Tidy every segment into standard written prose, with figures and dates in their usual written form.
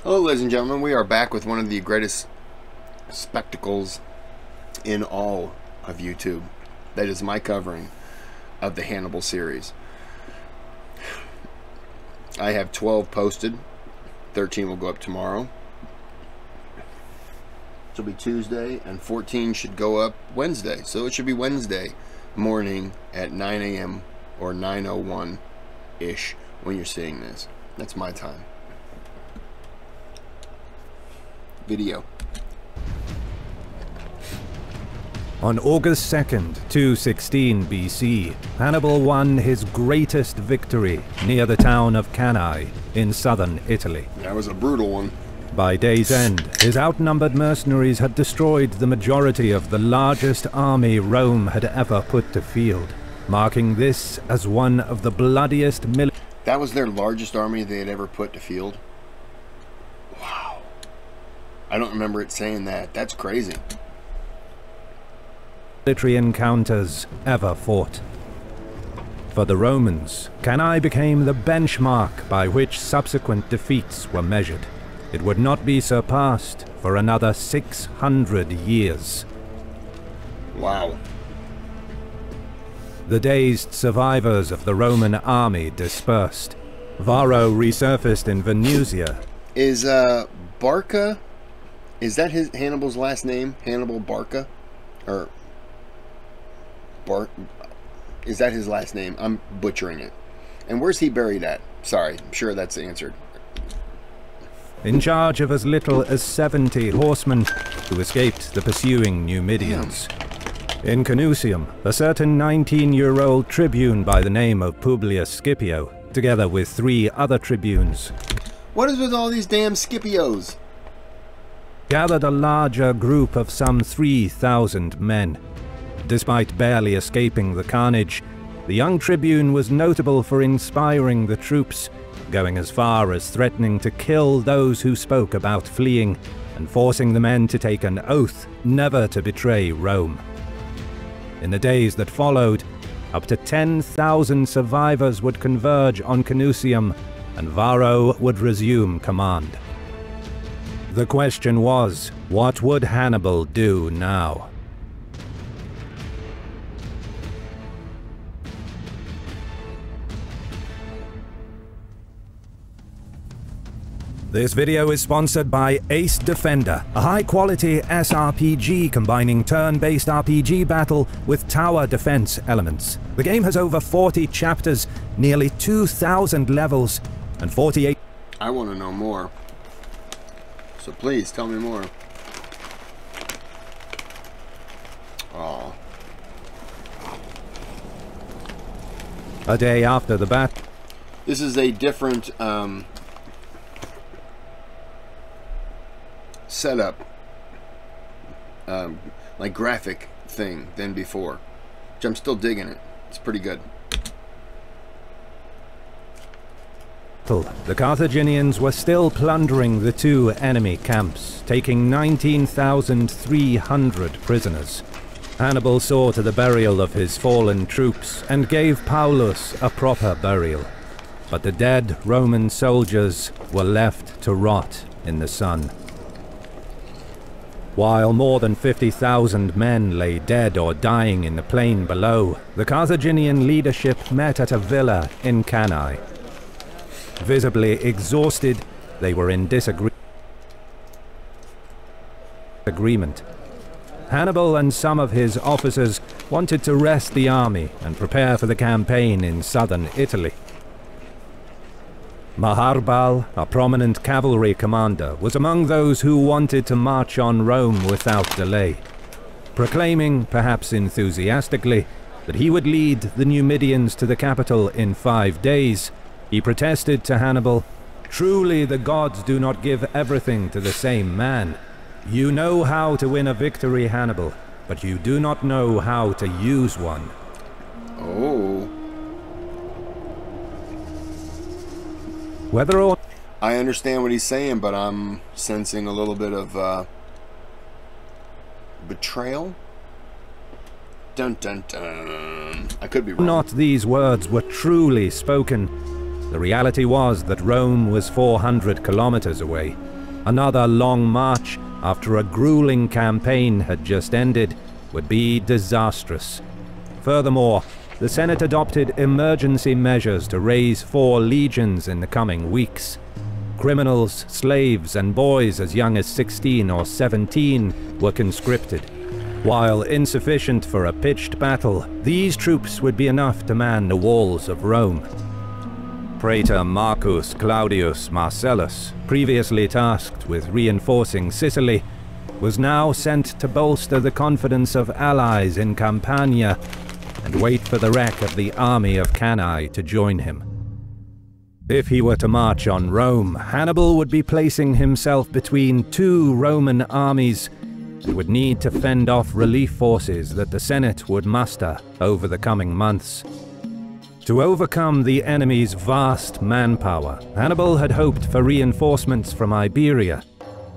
Hello, ladies and gentlemen. We are back with one of the greatest spectacles in all of YouTube. That is my covering of the Hannibal series. I have 12 posted. 13 will go up tomorrow. This will be Tuesday, and 14 should go up Wednesday. So it should be Wednesday morning at 9 a.m. or 9:01-ish when you're seeing this. That's my time. Video. On August 2nd, 216 BC, Hannibal won his greatest victory near the town of Cannae in southern Italy. That was a brutal one. By day's end, his outnumbered mercenaries had destroyed the majority of the largest army Rome had ever put to field, marking this as one of the bloodiest military... That was their largest army they had ever put to field? Wow. I don't remember it saying that. That's crazy. Military encounters ever fought. For the Romans, Cannae became the benchmark by which subsequent defeats were measured. It would not be surpassed for another 600 years. Wow. The dazed survivors of the Roman army dispersed. Varro resurfaced in Venusia. Is Barca, is that Hannibal's last name? Hannibal Barca? Or is that his last name? I'm butchering it. And where's he buried at? Sorry, I'm sure that's answered. In charge of as little as 70 horsemen who escaped the pursuing Numidians. In Canusium, a certain 19-year-old tribune by the name of Publius Scipio, together with 3 other tribunes, What is with all these damn Scipios? gathered a larger group of some 3,000 men. Despite barely escaping the carnage, the young tribune was notable for inspiring the troops, going as far as threatening to kill those who spoke about fleeing, and forcing the men to take an oath never to betray Rome. In the days that followed, up to 10,000 survivors would converge on Canusium, and Varro would resume command. The question was, what would Hannibal do now? This video is sponsored by Ace Defender, a high-quality SRPG combining turn-based RPG battle with tower defense elements. The game has over 40 chapters, nearly 2,000 levels, and 48... I want to know more. So please, tell me more. Oh. A day after the battle... This is a different, setup, like graphic thing than before, which I'm still digging it. It's pretty good. The Carthaginians were still plundering the 2 enemy camps, taking 19,300 prisoners. Hannibal saw to the burial of his fallen troops and gave Paulus a proper burial. But the dead Roman soldiers were left to rot in the sun. While more than 50,000 men lay dead or dying in the plain below, the Carthaginian leadership met at a villa in Cannae. Visibly exhausted, they were in disagreement. Hannibal and some of his officers wanted to rest the army and prepare for the campaign in southern Italy. Maharbal, a prominent cavalry commander, was among those who wanted to march on Rome without delay, proclaiming, perhaps enthusiastically, that he would lead the Numidians to the capital in 5 days. He protested to Hannibal, "Truly the gods do not give everything to the same man. You know how to win a victory, Hannibal, but you do not know how to use one." Oh. Whether or... I understand what he's saying, but I'm sensing a little bit of betrayal. Dun dun dun. I could be wrong. Not these words were truly spoken, The reality was that Rome was 400 kilometers away. Another long march, after a grueling campaign had just ended, would be disastrous. Furthermore, the Senate adopted emergency measures to raise 4 legions in the coming weeks. Criminals, slaves, and boys as young as 16 or 17 were conscripted. While insufficient for a pitched battle, these troops would be enough to man the walls of Rome. Praetor Marcus Claudius Marcellus, previously tasked with reinforcing Sicily, was now sent to bolster the confidence of allies in Campania and wait for the wreck of the army of Cannae to join him. If he were to march on Rome, Hannibal would be placing himself between 2 Roman armies and would need to fend off relief forces that the Senate would muster over the coming months. To overcome the enemy's vast manpower, Hannibal had hoped for reinforcements from Iberia,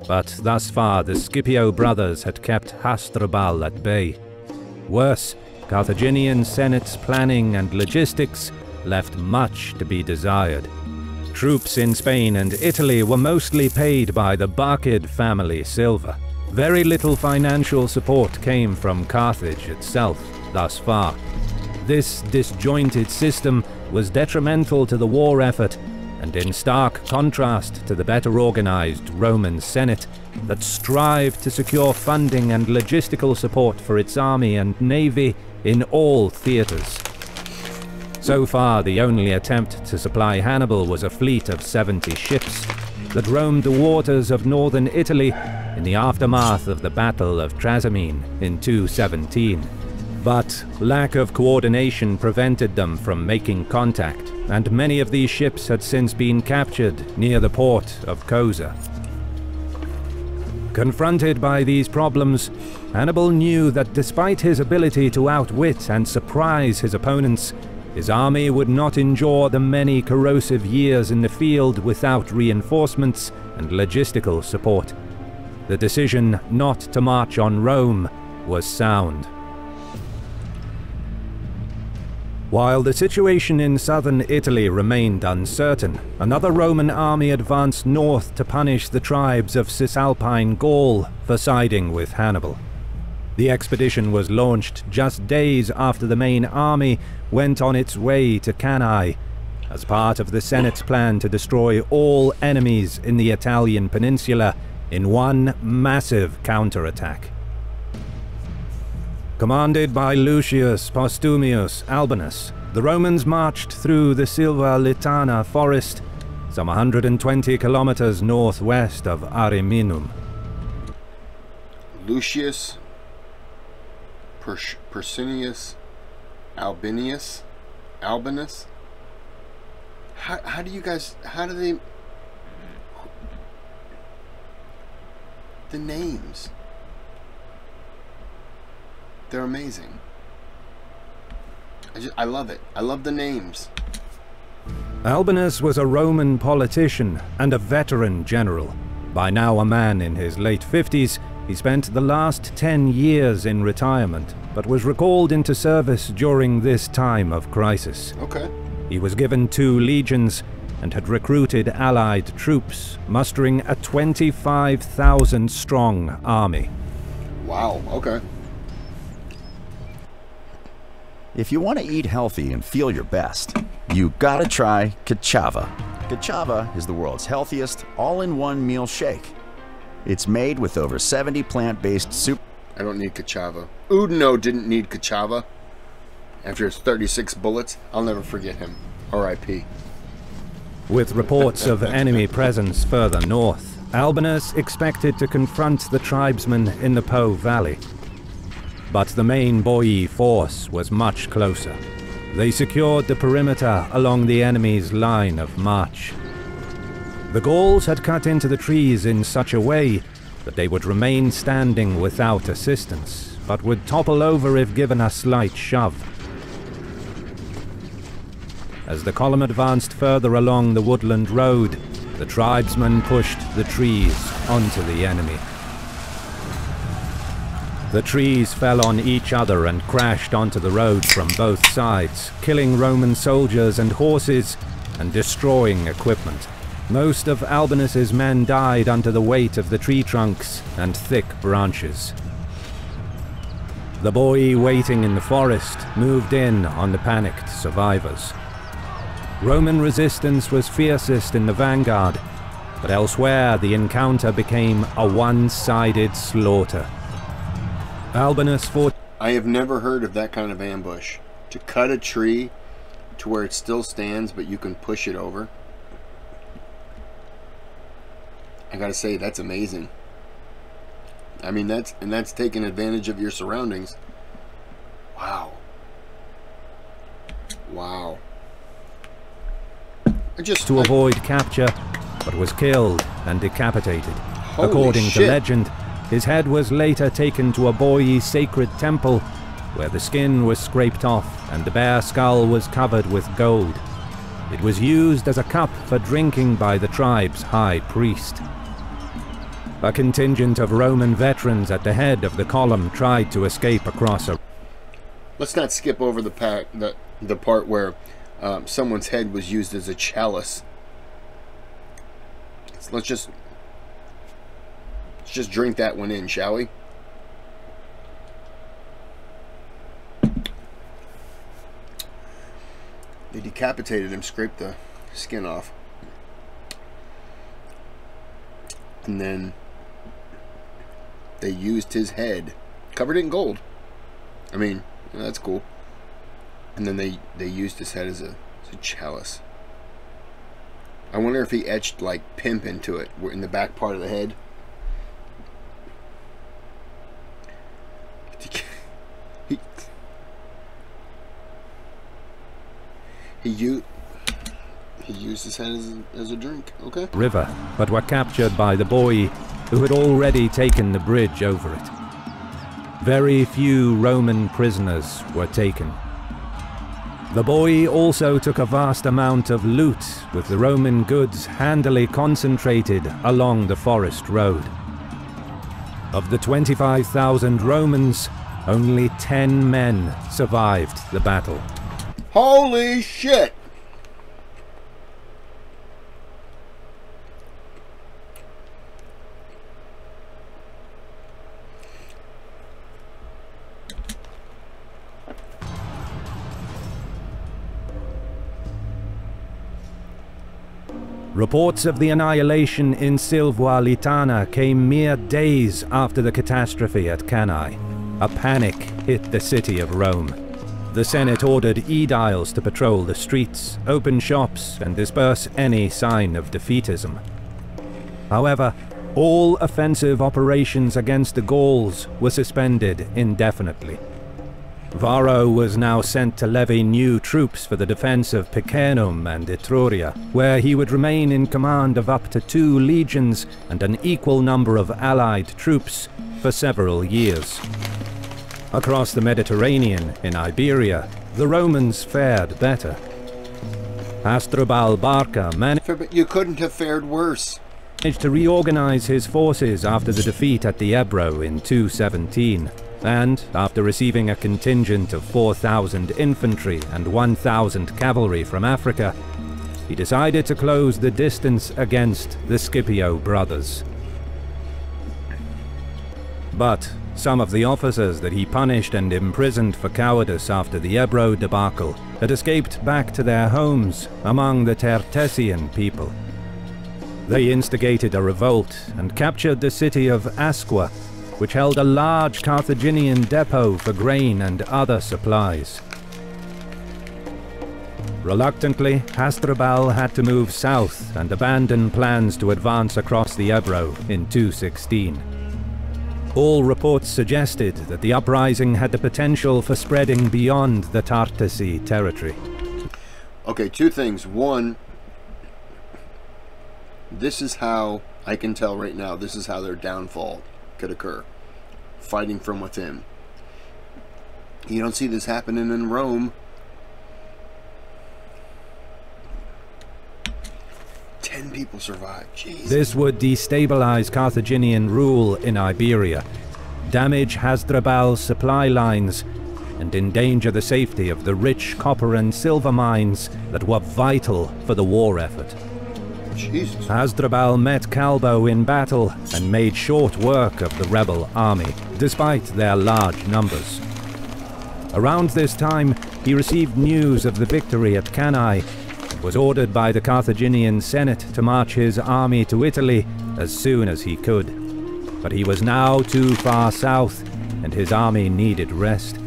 but thus far the Scipio brothers had kept Hasdrubal at bay. Worse, Carthaginian Senate's planning and logistics left much to be desired. Troops in Spain and Italy were mostly paid by the Bacchid family silver. Very little financial support came from Carthage itself thus far. This disjointed system was detrimental to the war effort, and in stark contrast to the better organized Roman Senate that strived to secure funding and logistical support for its army and navy in all theaters. So far, the only attempt to supply Hannibal was a fleet of 70 ships that roamed the waters of northern Italy in the aftermath of the Battle of Trasimene in 217. But lack of coordination prevented them from making contact, and many of these ships had since been captured near the port of Cosa. Confronted by these problems, Hannibal knew that despite his ability to outwit and surprise his opponents, his army would not endure the many corrosive years in the field without reinforcements and logistical support. The decision not to march on Rome was sound. While the situation in southern Italy remained uncertain, another Roman army advanced north to punish the tribes of Cisalpine Gaul for siding with Hannibal. The expedition was launched just days after the main army went on its way to Cannae, as part of the Senate's plan to destroy all enemies in the Italian peninsula in one massive counterattack. Commanded by Lucius Postumius Albinus, the Romans marched through the Silva Litana forest, some 120 kilometers northwest of Ariminum. Lucius Persinius Albinus? How do they... The names. They're amazing. I love it. I love the names. Albinus was a Roman politician and a veteran general. By now a man in his late 50s, he spent the last 10 years in retirement, but was recalled into service during this time of crisis. Okay. He was given 2 legions and had recruited allied troops, mustering a 25,000-strong army. Wow, okay. If you want to eat healthy and feel your best, you gotta try Kachava. Kachava is the world's healthiest, all-in-one meal shake. It's made with over 70 plant-based soup. I don't need Kachava. Udino didn't need Kachava. After his 36 bullets, I'll never forget him. R.I.P. With reports of enemy presence further north, Albinus expected to confront the tribesmen in the Po Valley. But the main Boii force was much closer. They secured the perimeter along the enemy's line of march. The Gauls had cut into the trees in such a way that they would remain standing without assistance, but would topple over if given a slight shove. As the column advanced further along the woodland road, the tribesmen pushed the trees onto the enemy. The trees fell on each other and crashed onto the road from both sides, killing Roman soldiers and horses, and destroying equipment. Most of Albinus's men died under the weight of the tree trunks and thick branches. The boy waiting in the forest moved in on the panicked survivors. Roman resistance was fiercest in the vanguard, but elsewhere the encounter became a one-sided slaughter. Albinus fought. I have never heard of that kind of ambush. To cut a tree to where it still stands, but you can push it over. I gotta say, that's amazing. I mean, that's taking advantage of your surroundings. Wow. Wow. To avoid capture, but was killed and decapitated. Holy According shit. to legend, his head was later taken to a Boii sacred temple, where the skin was scraped off and the bare skull was covered with gold. It was used as a cup for drinking by the tribe's high priest. A contingent of Roman veterans at the head of the column tried to escape across a... Let's not skip over the part where someone's head was used as a chalice. Let's just drink that one in, shall we? They decapitated him, scraped the skin off, and then they used his head, covered it in gold. I mean, that's cool. And then they used his head as a chalice. I wonder if he etched like pimp into it in the back part of the head. He used his head as a drink. Okay. River, but were captured by the Boii, who had already taken the bridge over it. Very few Roman prisoners were taken. The Boii also took a vast amount of loot, with the Roman goods handily concentrated along the forest road. Of the 25,000 Romans, only 10 men survived the battle. Holy shit! Reports of the annihilation in Silva Litana came mere days after the catastrophe at Cannae. A panic hit the city of Rome. The Senate ordered aediles to patrol the streets, open shops, and disperse any sign of defeatism. However, all offensive operations against the Gauls were suspended indefinitely. Varro was now sent to levy new troops for the defense of Picenum and Etruria, where he would remain in command of up to 2 legions and an equal number of allied troops for several years. Across the Mediterranean, in Iberia, the Romans fared better. Hasdrubal Barca managed You couldn't have fared worse. to reorganize his forces after the defeat at the Ebro in 217, and, after receiving a contingent of 4,000 infantry and 1,000 cavalry from Africa, he decided to close the distance against the Scipio brothers. But some of the officers that he punished and imprisoned for cowardice after the Ebro debacle had escaped back to their homes among the Tertessian people. They instigated a revolt and captured the city of Asqua, which held a large Carthaginian depot for grain and other supplies. Reluctantly, Hasdrubal had to move south and abandon plans to advance across the Ebro in 216. All reports suggested that the uprising had the potential for spreading beyond the Tartessi territory. Okay, 2 things. One, this is how I can tell right now, this is how their downfall could occur. Fighting from within. You don't see this happening in Rome. 10 people survived. Jeez. This would destabilize Carthaginian rule in Iberia, damage Hasdrubal's supply lines, and endanger the safety of the rich copper and silver mines that were vital for the war effort. Jesus. Hasdrubal met Calbo in battle and made short work of the rebel army, despite their large numbers. Around this time, he received news of the victory at Cannae and was ordered by the Carthaginian Senate to march his army to Italy as soon as he could. But he was now too far south, and his army needed rest.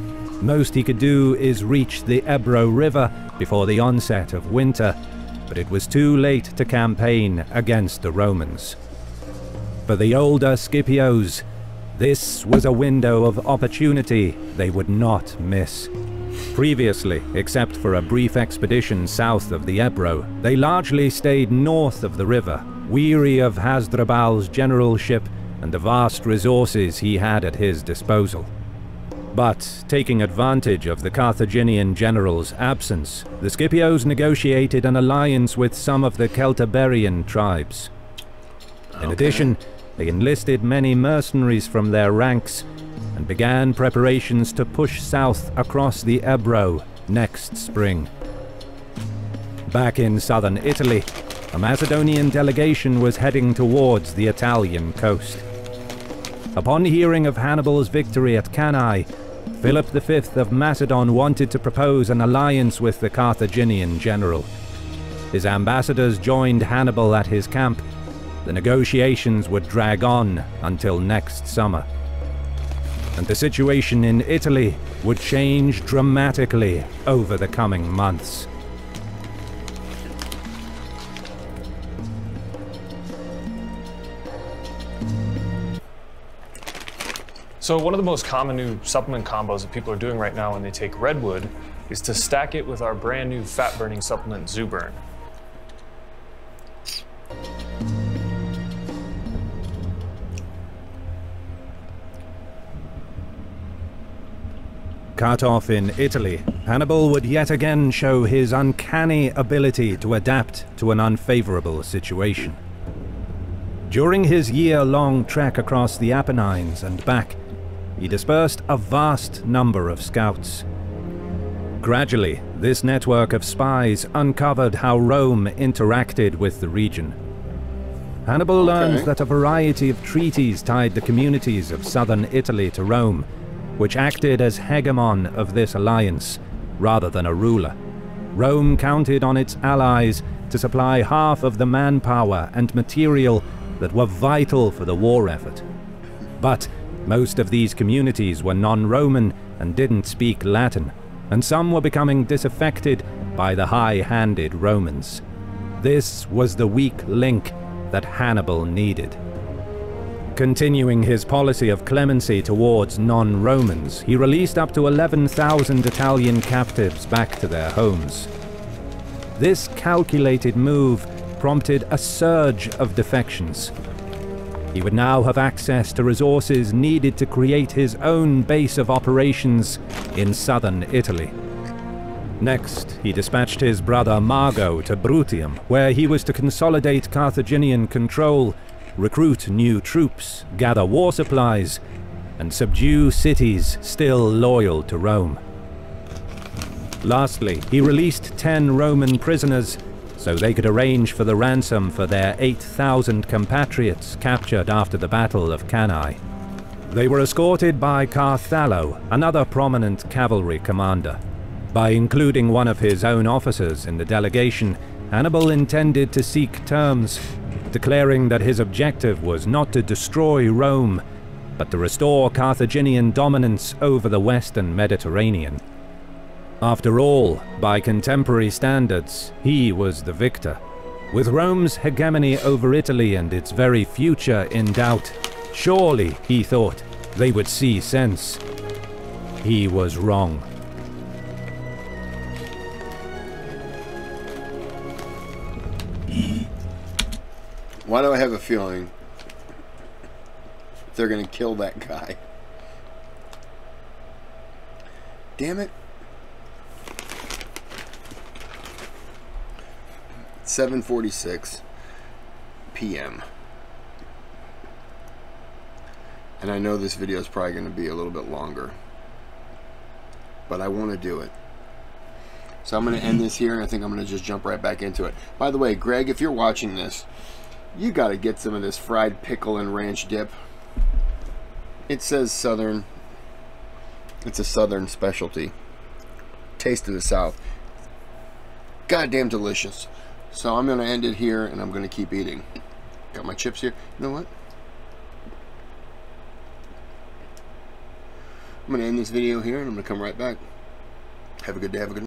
Most he could do is reach the Ebro River before the onset of winter, but it was too late to campaign against the Romans. For the older Scipios, this was a window of opportunity they would not miss. Previously, except for a brief expedition south of the Ebro, they largely stayed north of the river, weary of Hasdrubal's generalship and the vast resources he had at his disposal. But, taking advantage of the Carthaginian general's absence, the Scipios negotiated an alliance with some of the Celtiberian tribes. In addition, they enlisted many mercenaries from their ranks and began preparations to push south across the Ebro next spring. Back in southern Italy, a Macedonian delegation was heading towards the Italian coast. Upon hearing of Hannibal's victory at Cannae, Philip V of Macedon wanted to propose an alliance with the Carthaginian general. His ambassadors joined Hannibal at his camp. The negotiations would drag on until next summer. And the situation in Italy would change dramatically over the coming months. So one of the most common new supplement combos that people are doing right now when they take redwood is to stack it with our brand new fat-burning supplement Zuburn. Cut off in Italy, Hannibal would yet again show his uncanny ability to adapt to an unfavorable situation. During his year-long trek across the Apennines and back, he dispersed a vast number of scouts. Gradually, this network of spies uncovered how Rome interacted with the region. Hannibal learned that a variety of treaties tied the communities of southern Italy to Rome, which acted as hegemon of this alliance, rather than a ruler. Rome counted on its allies to supply half of the manpower and material that were vital for the war effort. But most of these communities were non-Roman and didn't speak Latin, and some were becoming disaffected by the high-handed Romans. This was the weak link that Hannibal needed. Continuing his policy of clemency towards non-Romans, he released up to 11,000 Italian captives back to their homes. This calculated move prompted a surge of defections. He would now have access to resources needed to create his own base of operations in southern Italy. Next, he dispatched his brother Mago to Bruttium, where he was to consolidate Carthaginian control, recruit new troops, gather war supplies, and subdue cities still loyal to Rome. Lastly, he released 10 Roman prisoners so they could arrange for the ransom for their 8,000 compatriots captured after the Battle of Cannae. They were escorted by Carthallo, another prominent cavalry commander. By including one of his own officers in the delegation, Hannibal intended to seek terms, declaring that his objective was not to destroy Rome, but to restore Carthaginian dominance over the western Mediterranean. After all, by contemporary standards, he was the victor. With Rome's hegemony over Italy and its very future in doubt, surely, he thought, they would see sense. He was wrong. Why do I have a feeling they're going to kill that guy? Damn it. 7:46 p.m. And I know this video is probably going to be a little bit longer. but I want to do it. So I'm going to end this here, and I think I'm going to just jump right back into it. By the way, Greg, if you're watching this, you got to get some of this fried pickle and ranch dip. It says Southern. It's a Southern specialty. Taste of the South. Goddamn delicious. So I'm going to end it here, and I'm going to keep eating. Got my chips here. You know what? I'm going to end this video here, and I'm going to come right back. Have a good day. Have a good night.